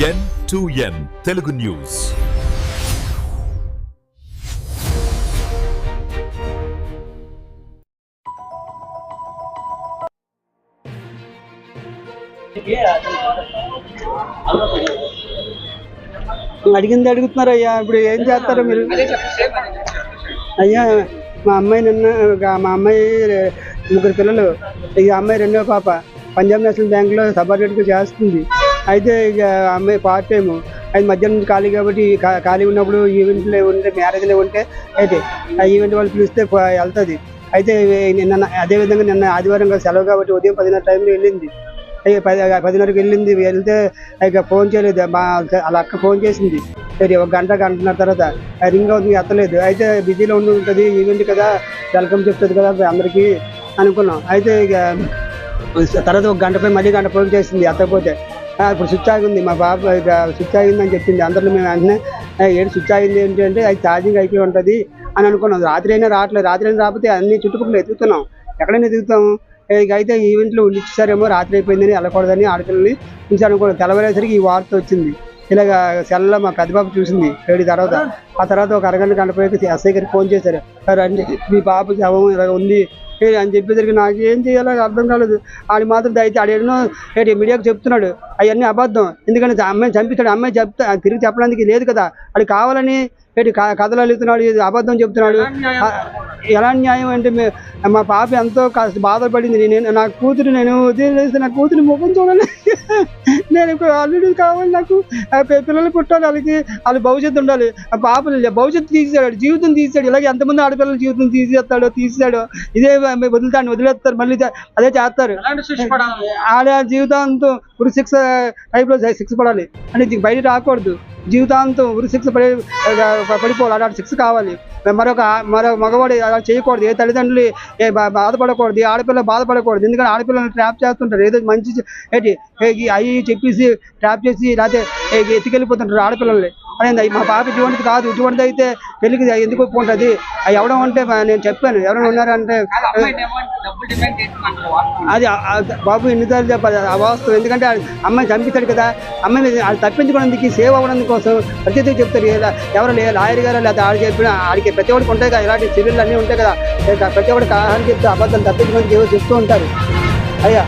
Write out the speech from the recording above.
N2N Telugu news. అడిగింది అడుగుతున్నారు అయ్యా. ఇప్పుడు ఏం చేస్తారు మీరు? అయ్యా మా అమ్మాయి ముగ్గురు పిల్లలు. ఈ అమ్మాయి రెండో పాప పంజాబ్ నేషనల్ బ్యాంక్లో సబార్డినేట్గా చేస్తుంది. అయితే ఇక అమ్మాయి పార్ట్ టైము. అది మధ్యాహ్నం నుంచి ఖాళీ కాబట్టి ఖాళీ ఉన్నప్పుడు ఈవెంట్లు ఉంటే మ్యారేజ్లు ఉంటే అయితే ఆ ఈవెంట్ వాళ్ళు పిలిస్తే వెళ్తుంది. అయితే అదేవిధంగా నిన్న ఆదివారం సెలవు కాబట్టి ఉదయం 10:30 టైంలో వెళ్ళింది. 10:30కి వెళ్ళింది. వెళ్తే ఇక ఫోన్ చేయలేదు. వాళ్ళ అక్క ఫోన్ చేసింది. సరే ఒక గంటన్నర తర్వాత రింగ్ అవుతుంది, ఎత్తలేదు. అయితే బిజీలో ఉంటుంది, ఈవెంట్ కదా, వెల్కమ్ చెప్తుంది కదా అందరికీ అనుకున్నాం. అయితే ఇక తర్వాత ఒక గంటపై మళ్ళీ గంట ఫోన్ చేసింది, ఎత్తకపోతే ఇప్పుడు స్విచ్ ఆగింది. మా బాబు ఇక స్విచ్ ఆగిందని చెప్పింది. అందరిలో మేము వెంటనే ఏడు స్విచ్ ఆగింది ఏంటంటే అది ఛార్జింగ్ అయిపోయి ఉంటుంది అని అనుకున్నాం. రాత్రి అయినా రావట్లేదు. రాత్రి అయినా రాకపోతే అన్ని చుట్టుపక్కల ఎదుగుతున్నాం, ఎక్కడైనా ఎదుగుతాము. ఇక అయితే ఈవెంట్లు ఇచ్చారేమో, రాత్రి అయిపోయిందని వెళ్ళకూడదని ఆడపిల్లల్ని ఉంచారనుకోండి. తెల్లవారేసరికి ఈ వార్త వచ్చింది. ఇలాగ సెల్లో మా పెద్దబాబు చూసింది 7 తర్వాత. ఆ తర్వాత ఒక గంట పోయి ఎస్ఐ గారికి ఫోన్ చేశారు. రండి మీ పాప శవం ఇలాగ ఉంది అని చెప్పేసరికి నాకు ఏం చేయాలో అర్థం కాలేదు. ఆడి మాత్రం దయచేసి ఆడేనో మీడియాకు చెప్తున్నాడు అవన్నీ అబద్ధం. ఎందుకంటే అమ్మాయిని చంపిస్తాడు. అమ్మాయి తిరిగి చెప్పడానికి లేదు కదా. అది కావాలని కథలు అల్లుతున్నాడు, అబద్ధం చెప్తున్నాడు. ఎలా న్యాయం అంటే మా పాప ఎంతో బాధపడింది. నా కూతురు నేను వదిలేస్తే నా కూతురు ముఖం చూడాలి. నేను ఆల్రెడీ కావాలి, నాకు పిల్లలు పుట్టాలి, వాళ్ళ భవిష్యత్తు ఉండాలి. ఆ పాప భవిష్యత్తు తీసాడు, జీవితం తీసాడు. ఇలాగే ఎంతమంది ఆడపిల్లల జీవితం తీసాడో ఇదే వదిలేస్తారు, మళ్ళీ అదే చేస్తారు. ఆడ జీవితాంతం ఉరి శిక్ష టైప్లో శిక్ష పడాలి అని బయట రాకూడదు. జీవితాంతం ఉరి శిక్ష పడిపోవాలి. అలాంటి శిక్ష కావాలి. మరో మగవాడు అలా చేయకూడదు. ఏ తల్లిదండ్రులు బాధపడకూడదు, ఆడపిల్ల బాధపడకూడదు. ఎందుకంటే ఆడపిల్లలు ట్రాప్ చేస్తుంటారు. ఏదో మంచి అవి చెప్పేసి ట్రాప్ చేసి లేకపోతే ఎత్తుకెళ్ళిపోతుంటారు ఆడపిల్లల్ని అనేది. మా పాప ఇటువంటిది కాదు. ఇటువంటిది అయితే పెళ్ళికి ఎందుకు ఒప్పుకుంటుంది. అవి ఎవడం అంటే నేను చెప్పాను, ఎవరైనా ఉన్నారంటే అది బాబు ఎన్నిసార్లు చెప్పాలి అవాస్తవం. ఎందుకంటే అమ్మాయి చంపిస్తాడు కదా, అమ్మాయిని అది తప్పించుకోవడానికి సేవ్ అవ్వడం కోసం ప్రతిదీ చెప్తారు. ఎవరు లాయర్ గారు లేదా ఆడు చెప్పిన ఆడికి ప్రతి ఒక్కడికి ఉంటాయి కదా, ఇలాంటి చర్యలు అన్నీ ఉంటాయి కదా. ప్రతి ఒక్కటి కాహాన్ని చెప్తే అబద్ధం తప్పించుకోవడానికి ఏవో చెప్తూ ఉంటారు అయ్యా.